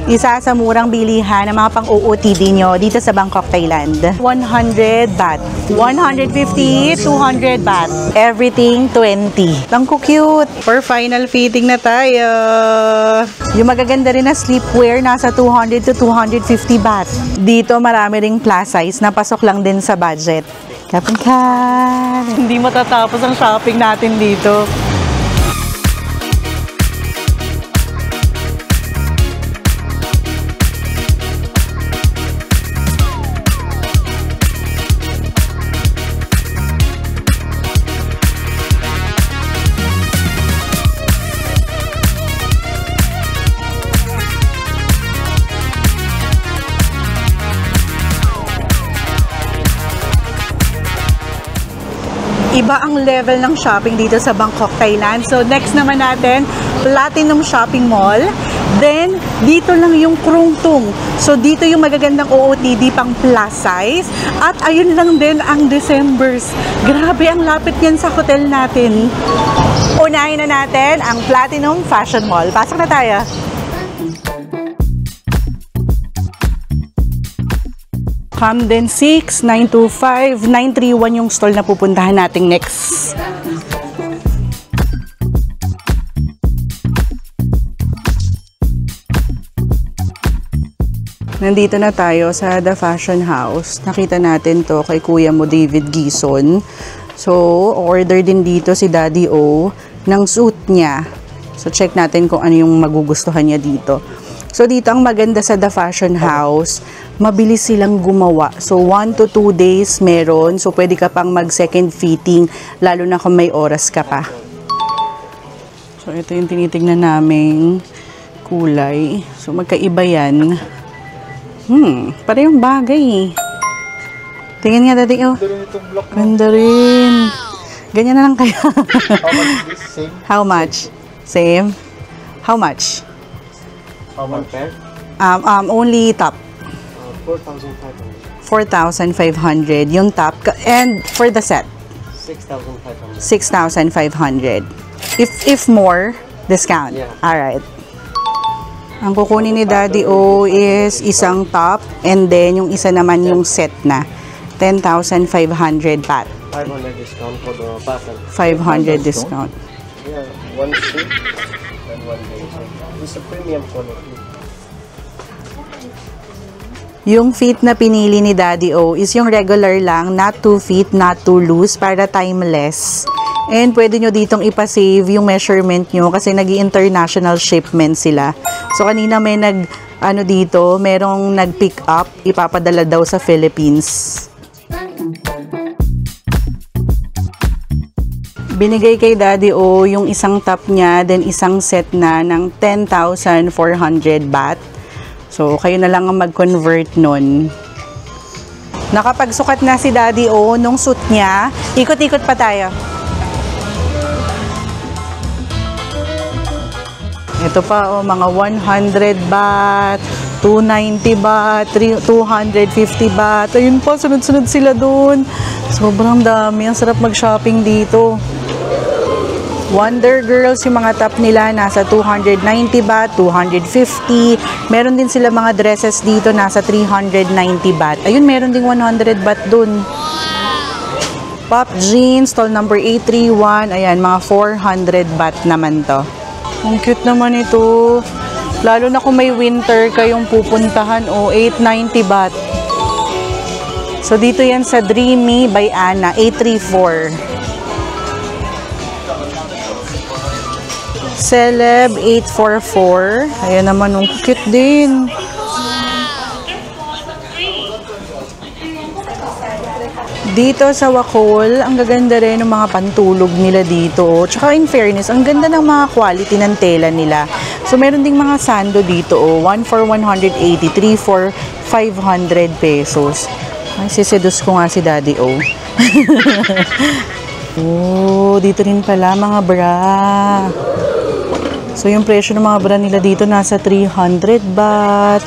Isa sa murang bilihan ng mga pang-OOTD nyo dito sa Bangkok, Thailand. 100 baht. 150, 200 baht. Everything 20. Ang cute. For final fitting na tayo. Yung magaganda rin na sleepwear, nasa 200 to 250 baht. Dito marami ring plus size na pasok lang din sa budget. Kapag hindi matatapos ang shopping natin dito. Iba ang level ng shopping dito sa Bangkok, Thailand. So, next naman natin, Platinum Shopping Mall. Then, dito lang yung Krung Thung. So, dito yung magagandang OOTD pang plus size. At ayun lang din ang December's. Grabe, ang lapit yan sa hotel natin. Unahin na natin ang Platinum Fashion Mall. Pasok na tayo. Camden 6, 925, 931 yung stall na pupuntahan natin next. Nandito na tayo sa The Fashion House. Nakita natin to kay kuya mo David Gison. So, order din dito si Daddy O ng suit niya. So, check natin kung ano yung magugustuhan niya dito. So, dito ang maganda sa The Fashion House, mabilis silang gumawa. So, 1 to 2 days meron. So, pwede ka pang mag-second fitting, lalo na kung may oras ka pa. So, ito yung tinitignan naming kulay. So, magkaiba yan. Parehong bagay. Tingin nga, Daddy. Oh. Ganda rin. Ganyan na lang kaya. How much? Same? How much? How much pair? Only top. 4,500. 4,500 yung top. And for the set? 6,500. 6,500. If more, discount? Yeah. Alright. Ang kukunin ni Daddy O is isang top and then yung isa naman yung set na. 10,500 baht. 500 discount for the pattern. 500 discount. Yeah, one suit and one blazer. It's a premium quality. Yung fit na pinili ni Daddy O is yung regular lang, not too fit, not too loose, para timeless. And pwede nyo ditong ipasave yung measurement nyo kasi nag-international shipment sila. So kanina may dito, merong nag-pick up, ipapadala daw sa Philippines. Binigay kay Daddy O yung isang top niya, then isang set na ng 10,400 baht. So, kayo na lang ang mag-convert nun. Nakapagsukat na si Daddy O nung suit niya. Ikot-ikot pa tayo. Ito pa, mga 100 baht, 290 baht, 250 baht. Ayun po, sunod-sunod sila dun. Sobrang dami. Ang sarap mag-shopping dito. Wonder Girls, yung mga top nila, nasa 290 baht, 250. Meron din sila mga dresses dito, nasa 390 baht. Ayun, meron ding 100 baht dun. Pop Jeans, stall number 831. Ayan, mga 400 baht naman to. Ang cute naman ito. Lalo na kung may winter kayong pupuntahan, 890 baht. So, dito yan sa Dreamy by Anna, 834. Celeb 844. Ayan naman, cute din. Dito sa Wacol, ang gaganda rin ng mga pantulog nila dito. Tsaka in fairness, ang ganda ng mga quality ng tela nila. So meron ding mga sando dito. 1 for 180, 3 for 500 pesos. Ay, siseduce ko nga si Daddy O. Dito rin pala mga bra. So, yung presyo ng mga bra nila dito nasa 300 baht,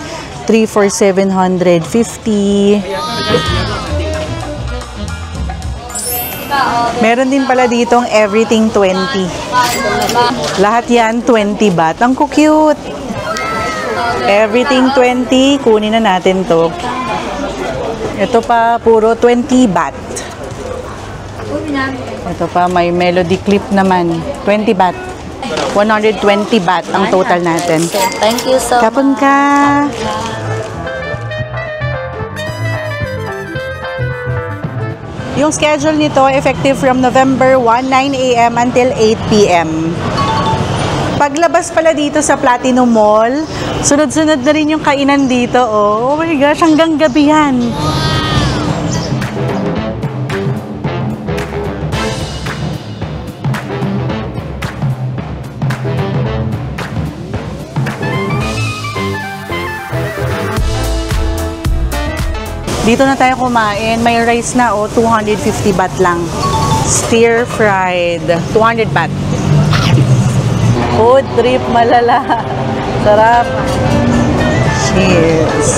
3 for 750. Meron din pala ditong everything 20. Lahat yan 20 baht. Ang cute. Everything 20, kunin na natin to. Ito pa, puro 20 baht. Ito pa, may melody clip naman. 20 baht. 120 baht ang total natin. Thank you so much. Kapon ka. Yung schedule nito, effective from November 1, 9 a.m. until 8 p.m. Paglabas pala dito sa Platinum Mall, sunod-sunod na rin yung kainan dito. Oh my gosh, hanggang gabi yan. Dito na tayo kumain. May rice na, 250 baht lang. Stir fried, 200 baht. Food trip malala. Sarap. Cheers.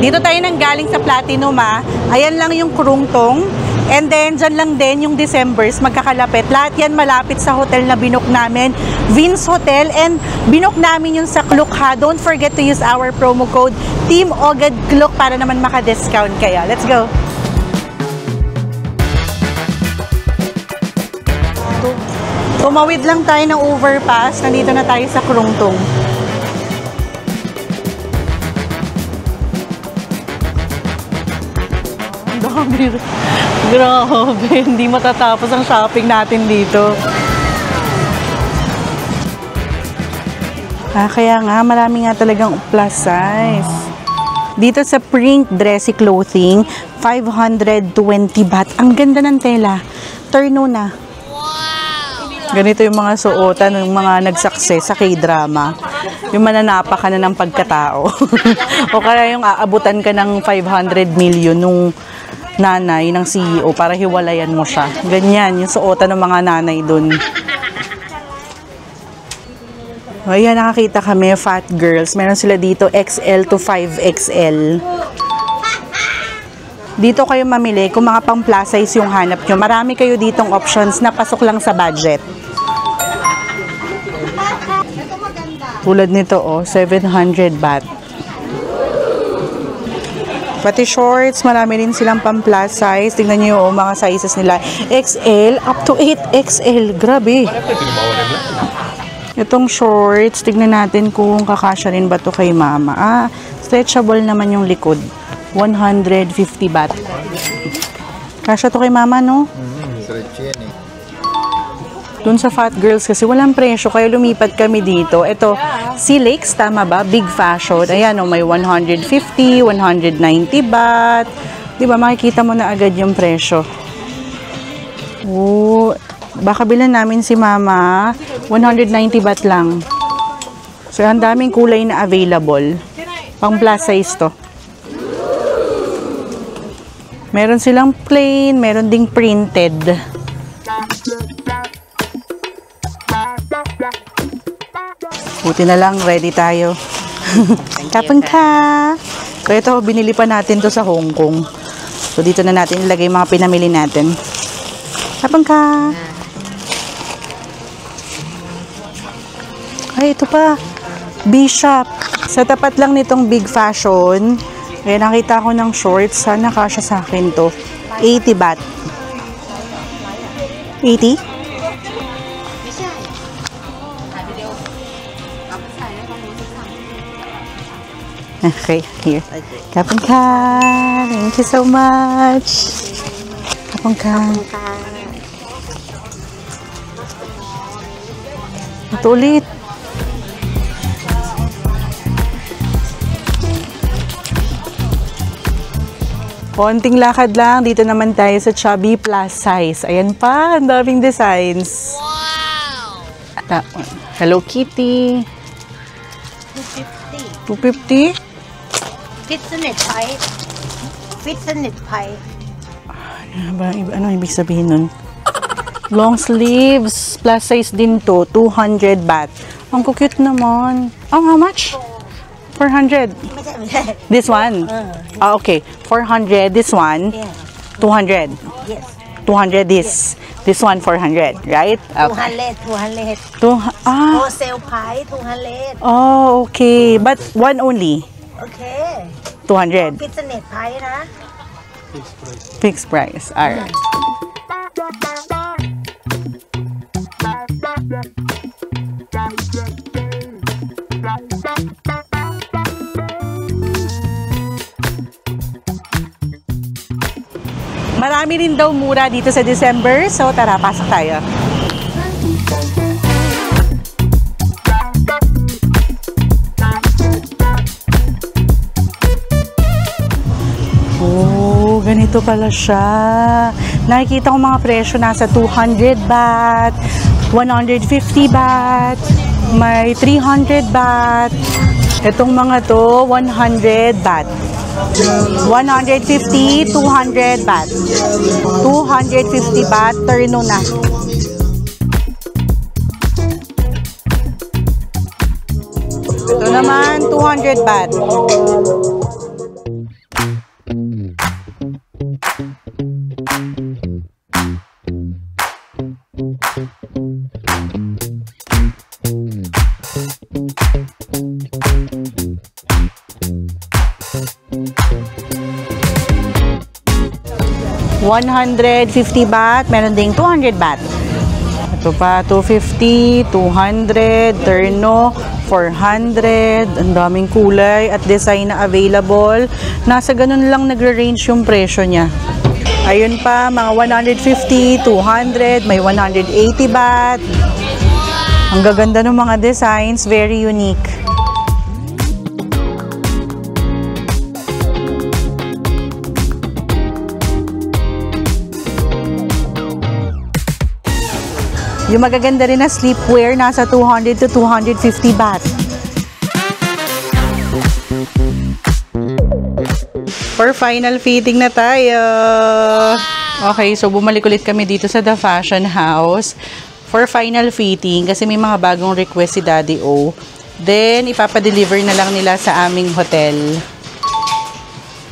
Dito tayo nang galing sa Platinum, Ayan lang yung Krungtong. And then, dyan lang din yung Decembers, magkakalapit. Lahat yan malapit sa hotel na binook namin, Vince Hotel. And binook namin yung sa Klook, Don't forget to use our promo code Team Ogad Klook para naman maka-discount kayo. Let's go! Tumawid lang tayo ng overpass. Nandito na tayo sa Krungtong. Ang dami. Grabe, hindi matatapos ang shopping natin dito. Kaya nga, marami nga talagang plus size. Dito sa Print Dressy Clothing, 520 baht. Ang ganda ng tela. Turno na. Ganito yung mga suotan ng mga nag-success sa K-drama. Yung mananapa ka na ng pagkatao. O kaya yung aabutan ka ng 500 million nung nanay ng CEO para hiwalayan mo siya. Ganyan, yung suotan ng mga nanay dun. Ayan, nakakita kami, fat girls. Meron sila dito XL to 5XL. Dito kayo mamili kung mga pang plus size yung hanap nyo. Marami kayo ditong options na pasok lang sa budget. Tulad nito, 700 baht. Pati shorts, marami rin silang pang plus size. Tingnan nyo yung mga sizes nila. XL up to 8XL. Grabe. Itong shorts, tignan natin kung kakasya rin ba to kay mama. Stretchable naman yung likod. 150 baht. Kasya to kay mama, no? Stretch yan eh. Dun sa fat girls kasi walang presyo, kaya lumipat kami dito. Ito, Silex, tama ba? Big fashion. Ayan, may 150, 190 baht. Diba, makikita mo na agad yung presyo. Oh, baka bilan namin si mama, 190 baht lang. So, ang daming kulay na available. Pang plus size to. Meron silang plain, meron ding printed. Buti na lang, ready tayo. Kapon ka! So, ito, binili pa natin to sa Hong Kong. So, dito na natin ilagay mga pinamili natin. Kapon ka! Ay, ito pa. B-Shop. Sa tapat lang nitong Big Fashion, eh, nakita ko ng shorts. Sana kasya sa akin to. 80 baht. 80? Okay, here. Kapon ka. Thank you so much. Kapon ka. Ito ulit. Konting lakad lang. Dito naman tayo sa Chubby Plus Size. Ayan pa. Ang daming designs. Wow! Hello Kitty. 250? 250? Fits in it, pie. Fits in it, pie. Ano ibig sabihin nun? Long sleeves. Plus size din to. 200 baht. Ang cute naman. Oh, how much? 400. This one? Okay. 400. This one? Yeah. 200. Yes. 200 this one 400, right? 200. Wholesale price 200. Oh, okay. But one only. Okay. 200. Business price นะ Fixed price. All right. Marami rin daw mura dito sa December. So, tara, pasok tayo. Oh, ganito pala siya. Nakikita ko mga presyo nasa 200 baht, 150 baht, may 300 baht. Itong mga to, 100 baht. 150, 200 baht. 250 baht, turno na. Ito naman, 200 baht. $150 baht, meron ding 200 baht. Ito pa, 250, 200, terno, 400, ang daming kulay at design na available. Nasa ganun lang nagre-range yung presyo niya. Ayun pa, mga 150, 200, may 180 baht. Ang gaganda ng mga designs, very unique. Yung magaganda rin na sleepwear, nasa 200 to 250 baht. For final fitting na tayo. Okay, so bumalik ulit kami dito sa The Fashion House for final fitting kasi may mga bagong request si Daddy O. Then, ipapadeliver na lang nila sa aming hotel.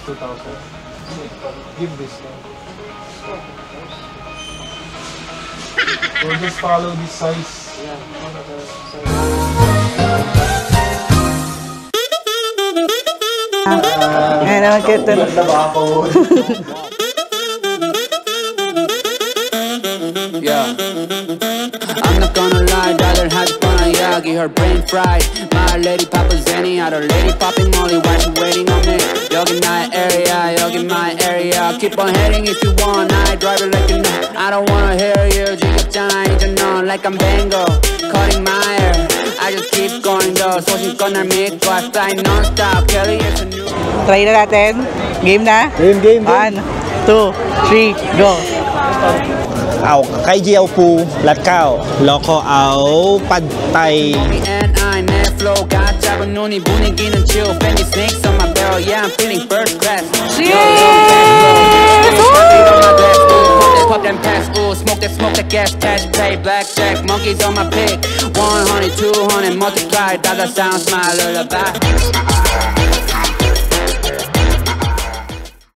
2,000. Give this. So just follow this size. Ano, kito. Yeah. I'm not gonna lie, daughter has fun, yeah, get her brain fried. My lady Papa Zenny, other lady popping Molly, why she waiting on me? You're in my area, keep on heading if you want, I drive it like you know. I don't wanna hear you, 지겹잖아, 이제 넌 like I'm Bango, cutting my hair. I just keep going though, 소신껏 날 믿고 I fly non-stop, Kelly it's a new. Try na natin. Game na? Game. 1, 2, 3, go. เอาไข่เจียวปูรัดข้าวแล้วก็เอาปัดไต And I never flow, got 잡은 눈이 분위기는 chill, Fendi snakes on my barrel, yeah I'm feeling first class. Pop them packs, ooh, smoke that gas, cash, play blackjack, monkeys on my pick. 100, 200, multiply, dollar sounds my lullaby.